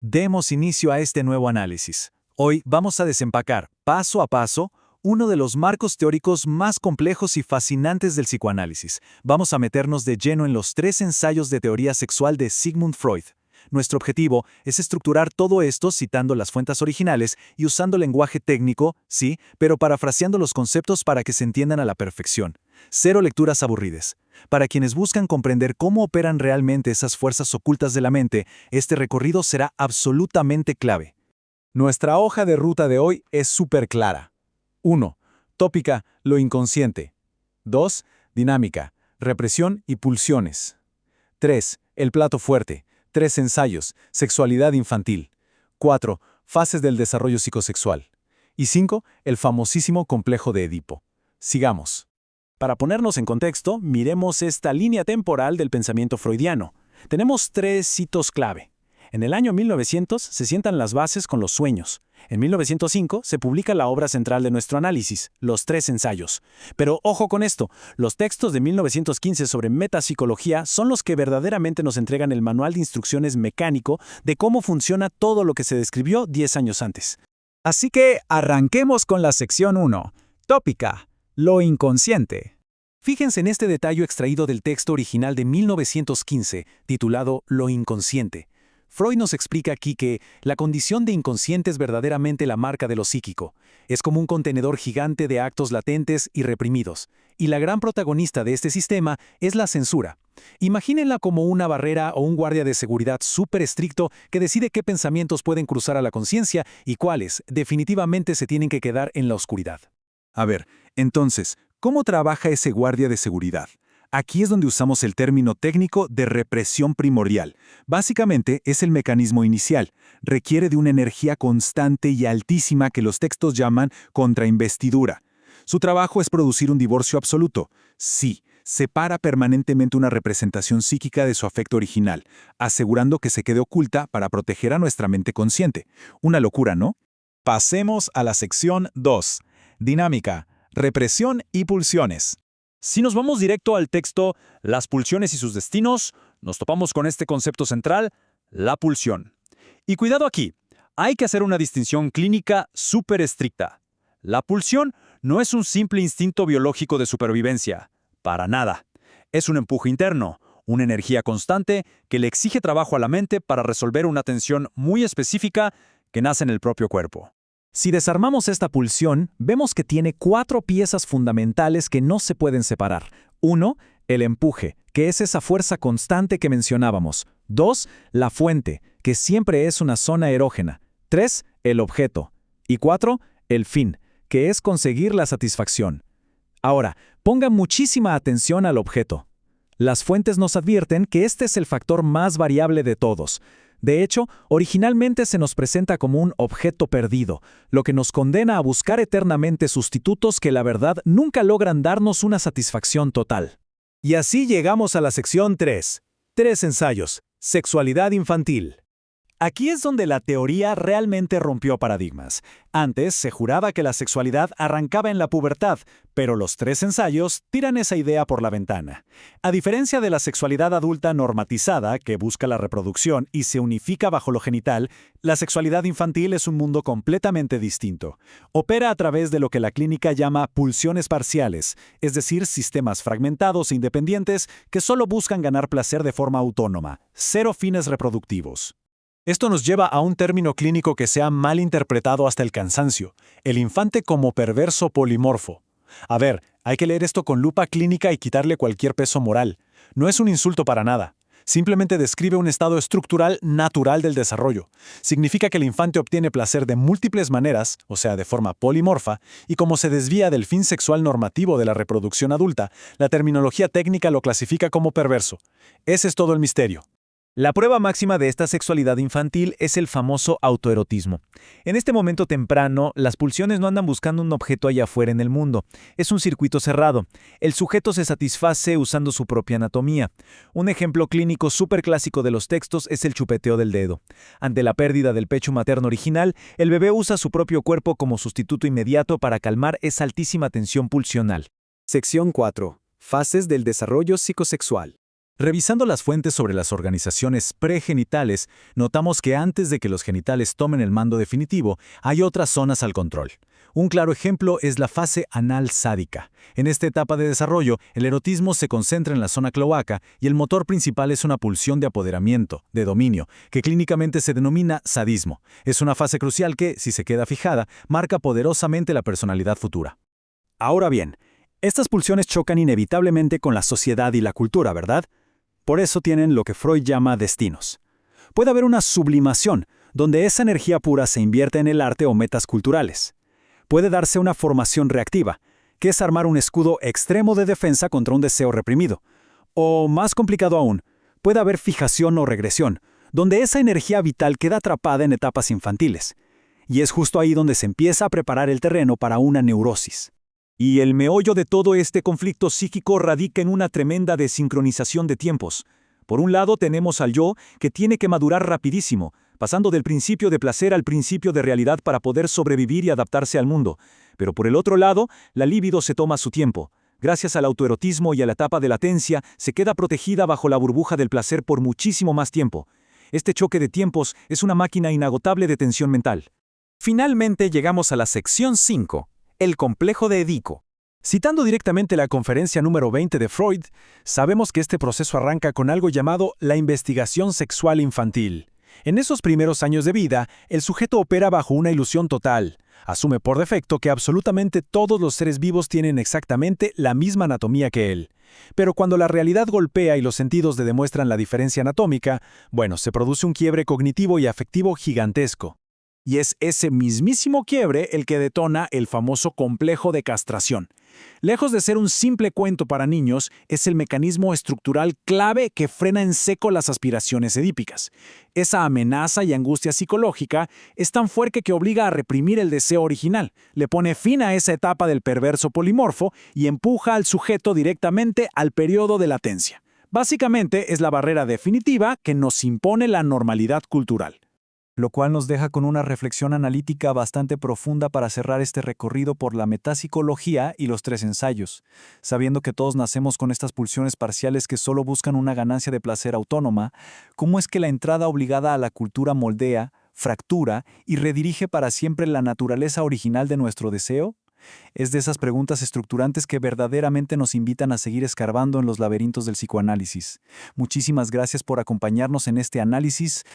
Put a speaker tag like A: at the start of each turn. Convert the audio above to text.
A: Demos inicio a este nuevo análisis. Hoy vamos a desempacar, paso a paso, uno de los marcos teóricos más complejos y fascinantes del psicoanálisis. Vamos a meternos de lleno en los 3 ensayos de teoría sexual de Sigmund Freud. Nuestro objetivo es estructurar todo esto citando las fuentes originales y usando lenguaje técnico, sí, pero parafraseando los conceptos para que se entiendan a la perfección. Cero lecturas aburridas. Para quienes buscan comprender cómo operan realmente esas fuerzas ocultas de la mente, este recorrido será absolutamente clave. Nuestra hoja de ruta de hoy es súper clara. 1. Tópica, lo inconsciente. 2. Dinámica, represión y pulsiones. 3. El plato fuerte. 3 ensayos, sexualidad infantil. 4. Fases del desarrollo psicosexual. Y 5. El famosísimo complejo de Edipo. Sigamos. Para ponernos en contexto, miremos esta línea temporal del pensamiento freudiano. Tenemos 3 hitos clave. En el año 1900 se sientan las bases con los sueños. En 1905 se publica la obra central de nuestro análisis, los 3 ensayos. Pero ojo con esto, los textos de 1915 sobre metapsicología son los que verdaderamente nos entregan el manual de instrucciones mecánico de cómo funciona todo lo que se describió 10 años antes.
B: Así que arranquemos con la sección 1. Tópica, lo inconsciente.
A: Fíjense en este detalle extraído del texto original de 1915, titulado Lo inconsciente. Freud nos explica aquí que la condición de inconsciente es verdaderamente la marca de lo psíquico. Es como un contenedor gigante de actos latentes y reprimidos. Y la gran protagonista de este sistema es la censura. Imagínenla como una barrera o un guardia de seguridad súper estricto que decide qué pensamientos pueden cruzar a la conciencia y cuáles definitivamente se tienen que quedar en la oscuridad.
C: A ver, entonces, ¿cómo trabaja ese guardia de seguridad? Aquí es donde usamos el término técnico de represión primordial. Básicamente es el mecanismo inicial. Requiere de una energía constante y altísima que los textos llaman contrainvestidura. Su trabajo es producir un divorcio absoluto. Sí, separa permanentemente una representación psíquica de su afecto original, asegurando que se quede oculta para proteger a nuestra mente consciente. Una locura, ¿no?
D: Pasemos a la sección 2. Dinámica, represión y pulsiones.
E: Si nos vamos directo al texto Las pulsiones y sus destinos, nos topamos con este concepto central, la pulsión. Y cuidado aquí, hay que hacer una distinción clínica súper estricta. La pulsión no es un simple instinto biológico de supervivencia, para nada. Es un empuje interno, una energía constante que le exige trabajo a la mente para resolver una tensión muy específica que nace en el propio cuerpo.
B: Si desarmamos esta pulsión, vemos que tiene 4 piezas fundamentales que no se pueden separar. 1. El empuje, que es esa fuerza constante que mencionábamos. 2. La fuente, que siempre es una zona erógena. 3. El objeto. Y 4. El fin, que es conseguir la satisfacción. Ahora, pongan muchísima atención al objeto. Las fuentes nos advierten que este es el factor más variable de todos. De hecho, originalmente se nos presenta como un objeto perdido, lo que nos condena a buscar eternamente sustitutos que la verdad nunca logran darnos una satisfacción total.
A: Y así llegamos a la sección 3. 3 ensayos. Sexualidad infantil. Aquí es donde la teoría realmente rompió paradigmas. Antes se juraba que la sexualidad arrancaba en la pubertad, pero los 3 ensayos tiran esa idea por la ventana. A diferencia de la sexualidad adulta normatizada, que busca la reproducción y se unifica bajo lo genital, la sexualidad infantil es un mundo completamente distinto. Opera a través de lo que la clínica llama pulsiones parciales, es decir, sistemas fragmentados e independientes que solo buscan ganar placer de forma autónoma, cero fines reproductivos. Esto nos lleva a un término clínico que se ha mal interpretado hasta el cansancio, el infante como perverso polimorfo. A ver, hay que leer esto con lupa clínica y quitarle cualquier peso moral. No es un insulto para nada. Simplemente describe un estado estructural natural del desarrollo. Significa que el infante obtiene placer de múltiples maneras, o sea, de forma polimorfa, y como se desvía del fin sexual normativo de la reproducción adulta, la terminología técnica lo clasifica como perverso. Ese es todo el misterio.
B: La prueba máxima de esta sexualidad infantil es el famoso autoerotismo. En este momento temprano, las pulsiones no andan buscando un objeto allá afuera en el mundo. Es un circuito cerrado. El sujeto se satisface usando su propia anatomía. Un ejemplo clínico súper clásico de los textos es el chupeteo del dedo. Ante la pérdida del pecho materno original, el bebé usa su propio cuerpo como sustituto inmediato para calmar esa altísima tensión pulsional.
F: Sección 4. Fases del desarrollo psicosexual.
C: Revisando las fuentes sobre las organizaciones pregenitales, notamos que antes de que los genitales tomen el mando definitivo, hay otras zonas al control. Un claro ejemplo es la fase anal sádica. En esta etapa de desarrollo, el erotismo se concentra en la zona cloaca y el motor principal es una pulsión de apoderamiento, de dominio, que clínicamente se denomina sadismo. Es una fase crucial que, si se queda fijada, marca poderosamente la personalidad futura.
B: Ahora bien, estas pulsiones chocan inevitablemente con la sociedad y la cultura, ¿verdad? Por eso tienen lo que Freud llama destinos. Puede haber una sublimación, donde esa energía pura se invierte en el arte o metas culturales. Puede darse una formación reactiva, que es armar un escudo extremo de defensa contra un deseo reprimido. O, más complicado aún, puede haber fijación o regresión, donde esa energía vital queda atrapada en etapas infantiles. Y es justo ahí donde se empieza a preparar el terreno para una neurosis.
E: Y el meollo de todo este conflicto psíquico radica en una tremenda desincronización de tiempos. Por un lado tenemos al yo, que tiene que madurar rapidísimo, pasando del principio de placer al principio de realidad para poder sobrevivir y adaptarse al mundo. Pero por el otro lado, la libido se toma su tiempo. Gracias al autoerotismo y a la etapa de latencia, se queda protegida bajo la burbuja del placer por muchísimo más tiempo. Este choque de tiempos es una máquina inagotable de tensión mental.
D: Finalmente llegamos a la sección 5, el complejo de Edipo.
B: Citando directamente la conferencia número 20 de Freud, sabemos que este proceso arranca con algo llamado la investigación sexual infantil. En esos primeros años de vida, el sujeto opera bajo una ilusión total. Asume por defecto que absolutamente todos los seres vivos tienen exactamente la misma anatomía que él. Pero cuando la realidad golpea y los sentidos le demuestran la diferencia anatómica, se produce un quiebre cognitivo y afectivo gigantesco. Y es ese mismísimo quiebre el que detona el famoso complejo de castración. Lejos de ser un simple cuento para niños, es el mecanismo estructural clave que frena en seco las aspiraciones edípicas. Esa amenaza y angustia psicológica es tan fuerte que obliga a reprimir el deseo original, le pone fin a esa etapa del perverso polimorfo y empuja al sujeto directamente al periodo de latencia. Básicamente es la barrera definitiva que nos impone la normalidad cultural.
A: Lo cual nos deja con una reflexión analítica bastante profunda para cerrar este recorrido por la metapsicología y los 3 ensayos, sabiendo que todos nacemos con estas pulsiones parciales que solo buscan una ganancia de placer autónoma. ¿Cómo es que la entrada obligada a la cultura moldea, fractura y redirige para siempre la naturaleza original de nuestro deseo? Es de esas preguntas estructurantes que verdaderamente nos invitan a seguir escarbando en los laberintos del psicoanálisis. Muchísimas gracias por acompañarnos en este análisis.